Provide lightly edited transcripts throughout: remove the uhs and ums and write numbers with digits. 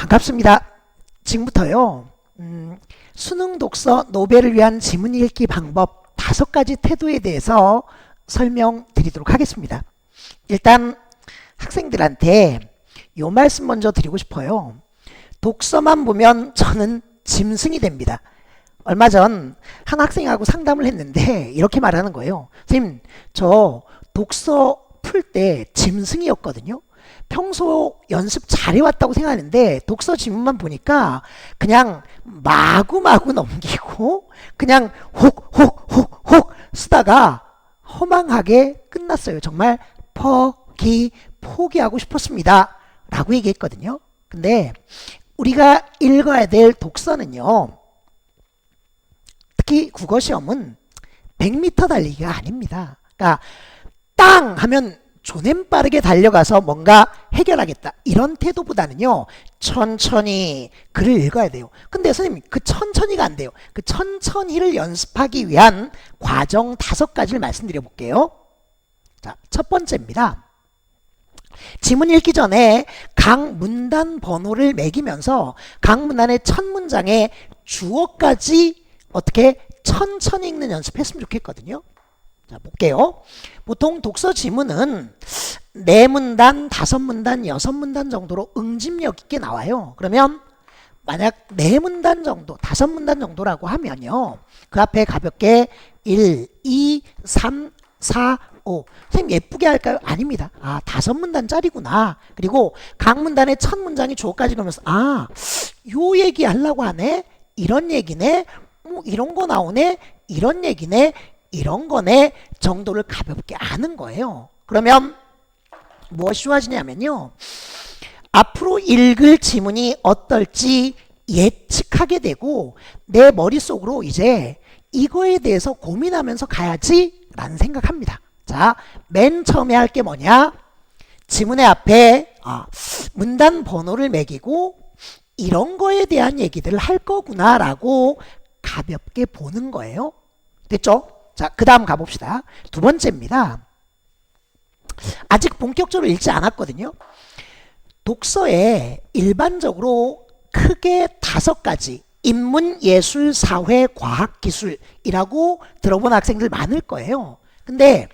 반갑습니다. 지금부터요. 수능 독서 노벨을 위한 지문 읽기 방법 5가지 태도에 대해서 설명드리도록 하겠습니다. 일단 학생들한테 요 말씀 먼저 드리고 싶어요. 독서만 보면 저는 짐승이 됩니다. 얼마 전 한 학생하고 상담을 했는데 이렇게 말하는 거예요. 선생님, 저 독서 풀 때 짐승이었거든요. 평소 연습 잘해왔다고 생각하는데 독서 지문만 보니까 그냥 마구마구 넘기고 그냥 혹 쓰다가 허망하게 끝났어요. 정말 포기하고 싶었습니다 라고 얘기했거든요. 근데 우리가 읽어야 될 독서는요, 특히 국어시험은 100m 달리기가 아닙니다. 그러니까 땅 하면 조냄 빠르게 달려가서 뭔가 해결하겠다 이런 태도보다는요, 천천히 글을 읽어야 돼요. 근데 선생님, 그 천천히가 안 돼요. 그 천천히를 연습하기 위한 과정 5가지를 말씀드려 볼게요. 자, 첫 번째입니다. 지문 읽기 전에 각 문단 번호를 매기면서 각 문단의 첫 문장에 주어까지 어떻게 천천히 읽는 연습했으면 좋겠거든요. 자, 볼게요. 보통 독서 지문은 4문단, 5문단, 6문단 정도로 응집력 있게 나와요. 그러면 만약 4문단 정도, 5문단 정도라고 하면요, 그 앞에 가볍게 1, 2, 3, 4, 5. 선생님 예쁘게 할까요? 아닙니다. 5문단짜리구나. 그리고 각 문단의 첫 문장이 주어까지 그러면서 요 얘기 하려고 하네? 이런 얘기네? 이런 거 나오네? 이런 얘기네? 이런 거네 정도를 가볍게 아는 거예요. 그러면 무엇이 좋아지냐면요, 앞으로 읽을 지문이 어떨지 예측하게 되고 내 머릿속으로 이제 이거에 대해서 고민하면서 가야지 라는 생각합니다. 자, 맨 처음에 할 게 뭐냐, 지문의 앞에 문단 번호를 매기고 이런 거에 대한 얘기들을 할 거구나 라고 가볍게 보는 거예요. 됐죠? 자, 그 다음 가봅시다. 2번째입니다. 아직 본격적으로 읽지 않았거든요. 독서에 일반적으로 크게 5가지 인문, 예술, 사회, 과학, 기술이라고 들어본 학생들 많을 거예요. 근데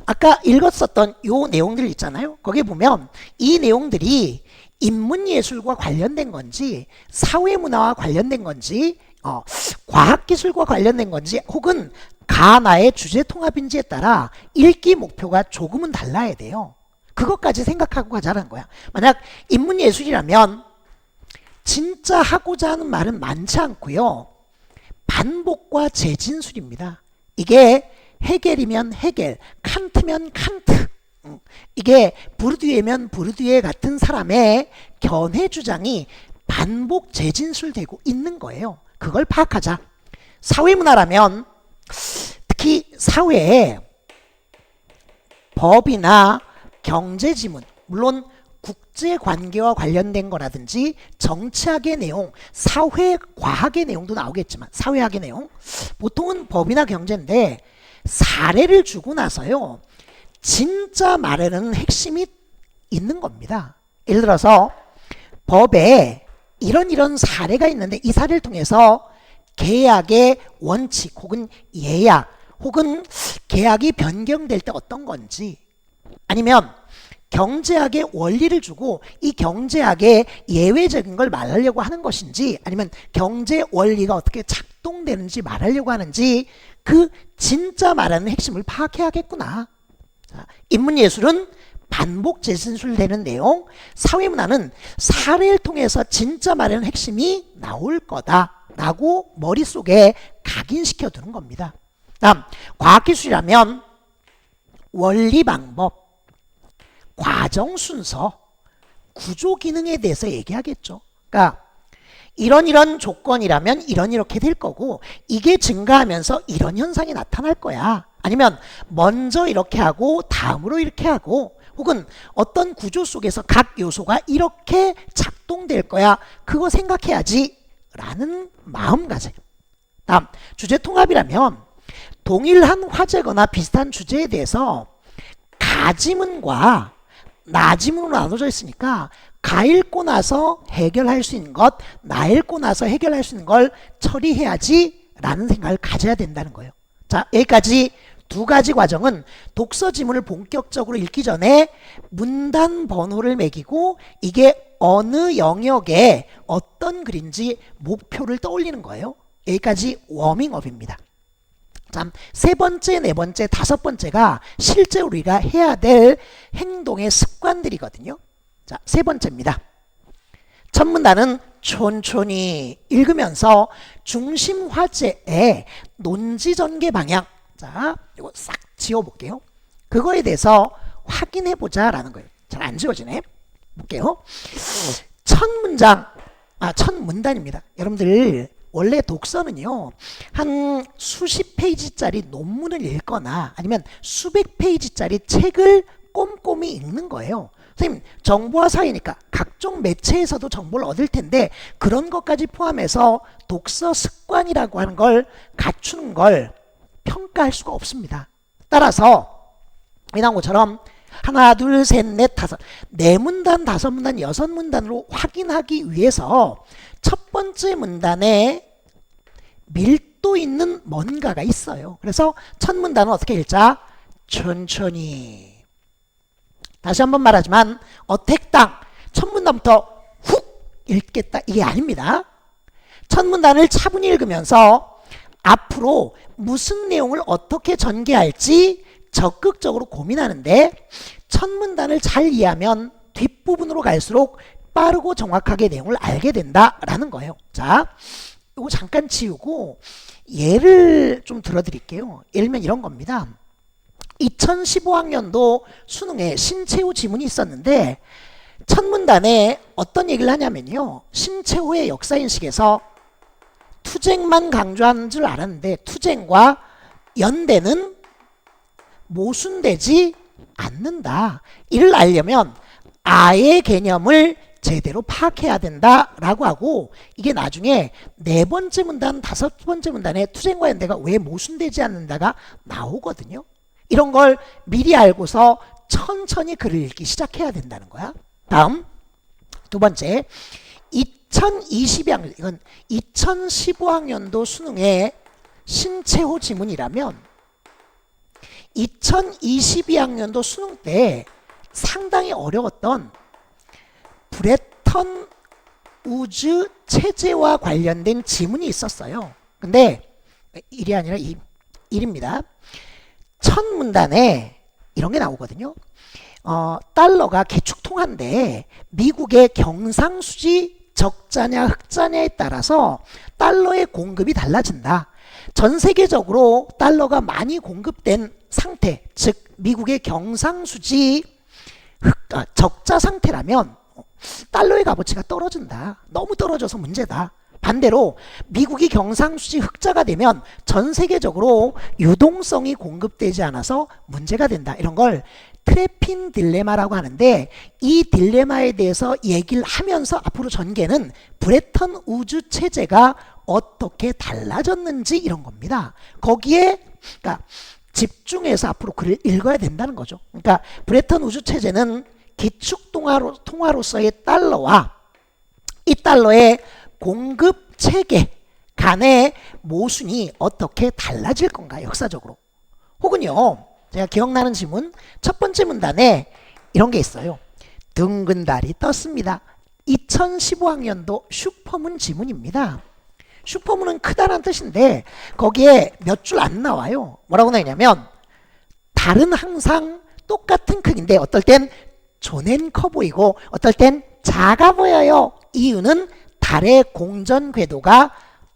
아까 읽었었던 요 내용들 있잖아요. 거기에 보면 이 내용들이 인문예술과 관련된 건지 사회문화와 관련된 건지 과학기술과 관련된 건지 혹은 가나의 주제통합인지에 따라 읽기 목표가 조금은 달라야 돼요. 그것까지 생각하고 가자는 거야. 만약 인문예술이라면 진짜 하고자 하는 말은 많지 않고요, 반복과 재진술입니다. 이게 헤겔이면 헤겔, 칸트면 칸트, 이게 부르디에면 부르디에 같은 사람의 견해 주장이 반복 재진술되고 있는 거예요. 그걸 파악하자. 사회문화라면 특히 사회에 법이나 경제지문, 물론 국제관계와 관련된 거라든지 정치학의 내용, 사회과학의 내용도 나오겠지만 사회학의 내용, 보통은 법이나 경제인데 사례를 주고 나서요, 진짜 말에는 핵심이 있는 겁니다. 예를 들어서 법에 이런 사례가 있는데 이 사례를 통해서 계약의 원칙 혹은 예약 혹은 계약이 변경될 때 어떤 건지, 아니면 경제학의 원리를 주고 이 경제학의 예외적인 걸 말하려고 하는 것인지, 아니면 경제 원리가 어떻게 작동되는지 말하려고 하는지, 그 진짜 말하는 핵심을 파악해야겠구나. 인문예술은 반복 재진술되는 내용, 사회문화는 사례를 통해서 진짜 말하는 핵심이 나올 거다 라고 머릿속에 각인시켜 두는 겁니다. 다음, 과학기술이라면 원리 방법, 과정 순서, 구조 기능에 대해서 얘기하겠죠. 그러니까 이런 조건이라면 이렇게 될 거고, 이게 증가하면서 이런 현상이 나타날 거야. 아니면 먼저 이렇게 하고 다음으로 이렇게 하고, 혹은 어떤 구조 속에서 각 요소가 이렇게 작동될 거야. 그거 생각해야지 라는 마음가짐. 다음, 주제통합이라면 동일한 화제거나 비슷한 주제에 대해서 가지문과 나지문으로 나눠져 있으니까 가 읽고 나서 해결할 수 있는 것, 나 읽고 나서 해결할 수 있는 걸 처리해야지 라는 생각을 가져야 된다는 거예요. 자, 여기까지 두 가지 과정은 독서 지문을 본격적으로 읽기 전에 문단 번호를 매기고 이게 어느 영역에 어떤 글인지 목표를 떠올리는 거예요. 여기까지 워밍업입니다. 자, 세 번째, 네 번째, 다섯 번째가 실제 우리가 해야 될 행동의 습관들이거든요. 자, 세 번째입니다. 첫 문단은 천천히 읽으면서 중심 화제의 논지 전개 방향. 자, 이거 싹 지워볼게요. 그거에 대해서 확인해보자 라는 거예요. 잘 안 지워지네. 볼게요. 첫 문단입니다. 여러분들, 원래 독서는요, 한 수십 페이지짜리 논문을 읽거나 아니면 수백 페이지짜리 책을 꼼꼼히 읽는 거예요. 선생님, 정보화 사회니까 각종 매체에서도 정보를 얻을 텐데 그런 것까지 포함해서 독서 습관이라고 하는 걸 갖추는 걸 평가할 수가 없습니다. 따라서 이 나온 것처럼 하나, 둘, 셋, 넷, 다섯, 네 문단, 다섯 문단, 여섯 문단으로 확인하기 위해서 첫 번째 문단에 밀도 있는 뭔가가 있어요. 그래서 첫 문단은 어떻게 읽자? 천천히. 다시 한번 말하지만 어택당 첫 문단부터 훅 읽겠다 이게 아닙니다. 첫 문단을 차분히 읽으면서 앞으로 무슨 내용을 어떻게 전개할지 적극적으로 고민하는데 첫 문단을 잘 이해하면 뒷부분으로 갈수록 빠르고 정확하게 내용을 알게 된다라는 거예요. 자, 이거 잠깐 지우고 예를 좀 들어드릴게요. 예를 들면 이런 겁니다. 2015학년도 수능에 신체호 지문이 있었는데 첫 문단에 어떤 얘기를 하냐면요. 신체호의 역사인식에서 투쟁만 강조하는 줄 알았는데 투쟁과 연대는 모순되지 않는다. 이를 알려면 아의 개념을 제대로 파악해야 된다라고 하고 이게 나중에 네 번째 문단, 다섯 번째 문단에 투쟁과 연대가 왜 모순되지 않는다가 나오거든요. 이런 걸 미리 알고서 천천히 글을 읽기 시작해야 된다는 거야. 다음 두 번째 2022학년 이건 2015학년도 수능의 신체호 지문이라면 2022학년도 수능 때 상당히 어려웠던 브레턴 우즈 체제와 관련된 지문이 있었어요. 근데 1이 아니라 1입니다. 첫 문단에 이런 게 나오거든요. 달러가 기축통화인데 미국의 경상수지 적자냐 흑자냐에 따라서 달러의 공급이 달라진다. 전 세계적으로 달러가 많이 공급된 상태, 즉 미국의 경상수지 적자 상태라면 달러의 값어치가 떨어진다. 너무 떨어져서 문제다. 반대로 미국이 경상수지 흑자가 되면 전 세계적으로 유동성이 공급되지 않아서 문제가 된다. 이런 걸 트래핀 딜레마라고 하는데 이 딜레마에 대해서 얘기를 하면서 앞으로 전개는 브레턴 우즈 체제가 어떻게 달라졌는지 이런 겁니다. 거기에 그러니까 집중해서 앞으로 글을 읽어야 된다는 거죠. 그러니까 브레턴 우즈 체제는 기축 통화로서의 달러와 이 달러의 공급 체계 간의 모순이 어떻게 달라질 건가 역사적으로. 혹은요. 제가 기억나는 지문 첫 번째 문단에 이런 게 있어요. 둥근 달이 떴습니다. 2015학년도 슈퍼문 지문입니다. 슈퍼문은 크다는 뜻인데 거기에 몇 줄 안 나와요. 뭐라고 나오냐면 달은 항상 똑같은 크기인데 어떨 땐 존엔 커 보이고 어떨 땐 작아 보여요. 이유는 달의 공전 궤도가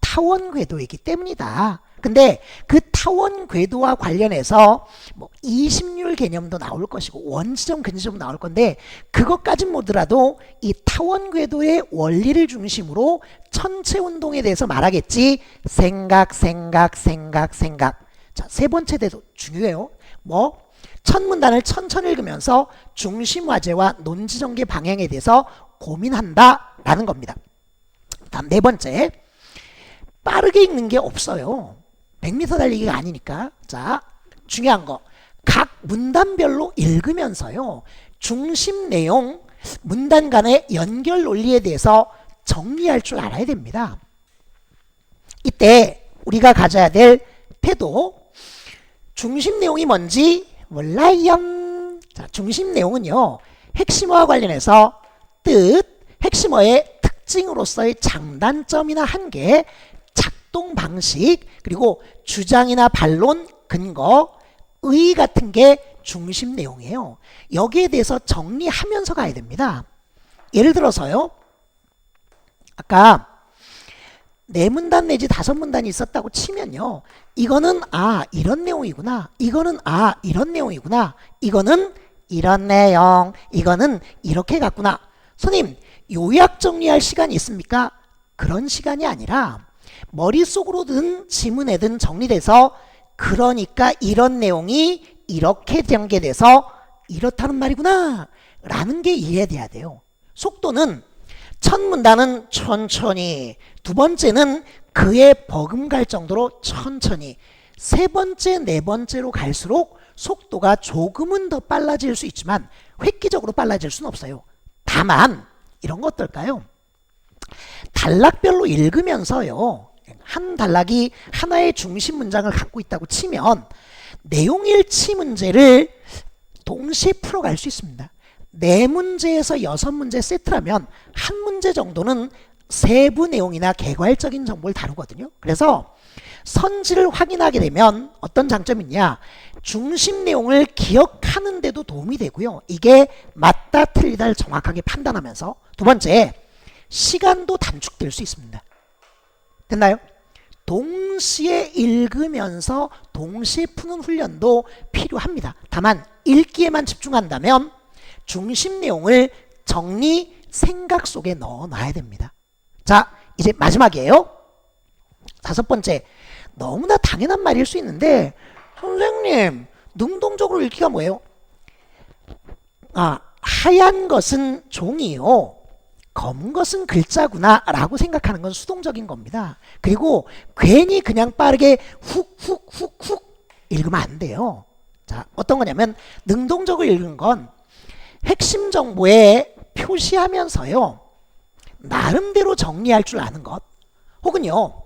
타원 궤도이기 때문이다. 근데 그 타원 궤도와 관련해서 뭐 이심률 개념도 나올 것이고 원지점 근지점 나올 건데 그것까진 못하더라도 이 타원 궤도의 원리를 중심으로 천체 운동에 대해서 말하겠지. 생각. 자, 세 번째 대도 중요해요. 뭐 첫 문단을 천천히 읽으면서 중심 화제와 논지 전개 방향에 대해서 고민한다라는 겁니다. 다음 네 번째, 빠르게 읽는 게 없어요. 100m 달리기가 아니니까. 자, 중요한 거. 각 문단별로 읽으면서요. 중심 내용, 문단 간의 연결 논리에 대해서 정리할 줄 알아야 됩니다. 이때 우리가 가져야 될 태도, 중심 내용이 뭔지 몰라요. 자, 중심 내용은요, 핵심어와 관련해서 뜻, 핵심어의 특징으로서의 장단점이나 한계, 작동 방식, 그리고 주장이나 반론, 근거, 의 같은 게 중심 내용이에요. 여기에 대해서 정리하면서 가야 됩니다. 예를 들어서요, 아까 4문단 내지 5문단이 있었다고 치면요, 이거는 이런 내용이구나, 이거는 이런 내용이구나, 이거는 이런 내용, 이거는 이렇게 갔구나. 선생님, 요약 정리할 시간이 있습니까? 그런 시간이 아니라 머릿속으로 든 지문에 든 정리돼서, 그러니까 이런 내용이 이렇게 전개돼서 이렇다는 말이구나 라는 게 이해돼야 돼요. 속도는 첫 문단은 천천히, 두 번째는 그에 버금갈 정도로 천천히, 세 번째, 네 번째로 갈수록 속도가 조금은 더 빨라질 수 있지만 획기적으로 빨라질 수는 없어요. 다만 이런 거 어떨까요? 단락별로 읽으면서요, 한 단락이 하나의 중심 문장을 갖고 있다고 치면 내용일치 문제를 동시에 풀어갈 수 있습니다. 4문제에서 6문제 세트라면 한 문제 정도는 세부 내용이나 개괄적인 정보를 다루거든요. 그래서 선지를 확인하게 되면 어떤 장점이 있냐, 중심 내용을 기억하는 데도 도움이 되고요, 이게 맞다 틀리다를 정확하게 판단하면서, 두 번째, 시간도 단축될 수 있습니다. 됐나요? 동시에 읽으면서 동시에 푸는 훈련도 필요합니다. 다만 읽기에만 집중한다면 중심 내용을 정리, 생각 속에 넣어놔야 됩니다. 자, 이제 마지막이에요. 5번째, 너무나 당연한 말일 수 있는데, 선생님, 능동적으로 읽기가 뭐예요? 하얀 것은 종이요, 검은 것은 글자구나 라고 생각하는 건 수동적인 겁니다. 그리고 괜히 그냥 빠르게 훅훅훅훅 읽으면 안 돼요. 자, 어떤 거냐면, 능동적으로 읽는 건 핵심 정보에 표시하면서요, 나름대로 정리할 줄 아는 것, 혹은요,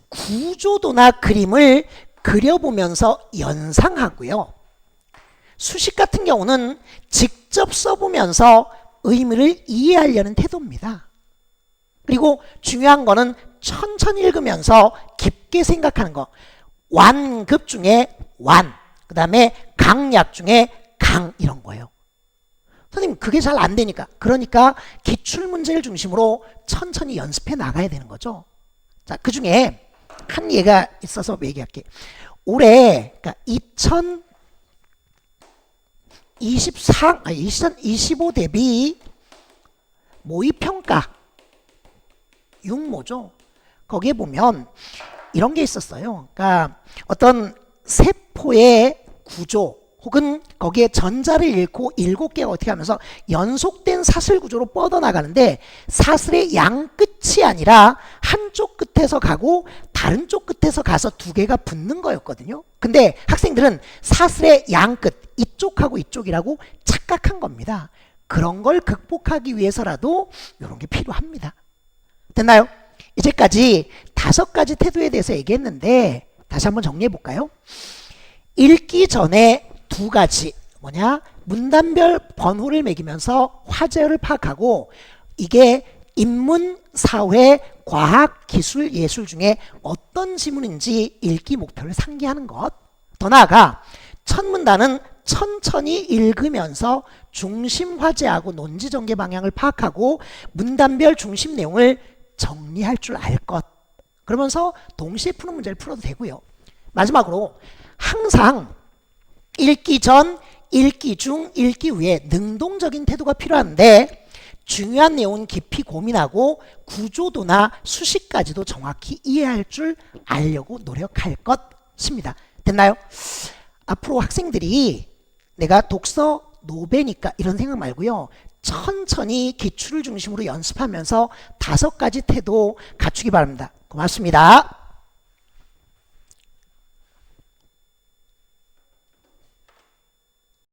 구조도나 그림을 그려보면서 연상하고요, 수식 같은 경우는 직접 써보면서 의미를 이해하려는 태도입니다. 그리고 중요한 거는 천천히 읽으면서 깊게 생각하는 거. 완급 중에 완, 그 다음에 강약 중에 강, 이런 거예요. 선생님, 그게 잘 안 되니까, 그러니까 기출문제를 중심으로 천천히 연습해 나가야 되는 거죠. 자, 그 중에 한 예가 있어서 얘기할게. 올해, 그러니까 2025 대비 모의평가 육모죠. 거기에 보면 이런 게 있었어요. 그러니까 어떤 세포의 구조, 혹은 거기에 전자를 잃고 7개가 어떻게 하면서 연속된 사슬 구조로 뻗어나가는데, 사슬의 양 끝이 아니라 한쪽 끝에서 가고 다른 쪽 끝에서 가서 2개가 붙는 거였거든요. 근데 학생들은 사슬의 양 끝, 이쪽하고 이쪽이라고 착각한 겁니다. 그런 걸 극복하기 위해서라도 이런 게 필요합니다. 됐나요? 이제까지 5가지 태도에 대해서 얘기했는데, 다시 한번 정리해 볼까요? 읽기 전에 2가지, 뭐냐, 문단별 번호를 매기면서 화제를 파악하고, 이게 인문, 사회, 과학, 기술, 예술 중에 어떤 지문인지 읽기 목표를 상기하는 것. 더 나아가 첫 문단은 천천히 읽으면서 중심 화제하고 논지 전개 방향을 파악하고 문단별 중심 내용을 정리할 줄 알 것. 그러면서 동시에 푸는 문제를 풀어도 되고요. 마지막으로 항상 읽기 전, 읽기 중, 읽기 후에 능동적인 태도가 필요한데, 중요한 내용은 깊이 고민하고 구조도나 수식까지도 정확히 이해할 줄 알려고 노력할 것입니다. 됐나요? 앞으로 학생들이 내가 독서 노베니까 이런 생각 말고요, 천천히 기출을 중심으로 연습하면서 5가지 태도 갖추기 바랍니다. 고맙습니다.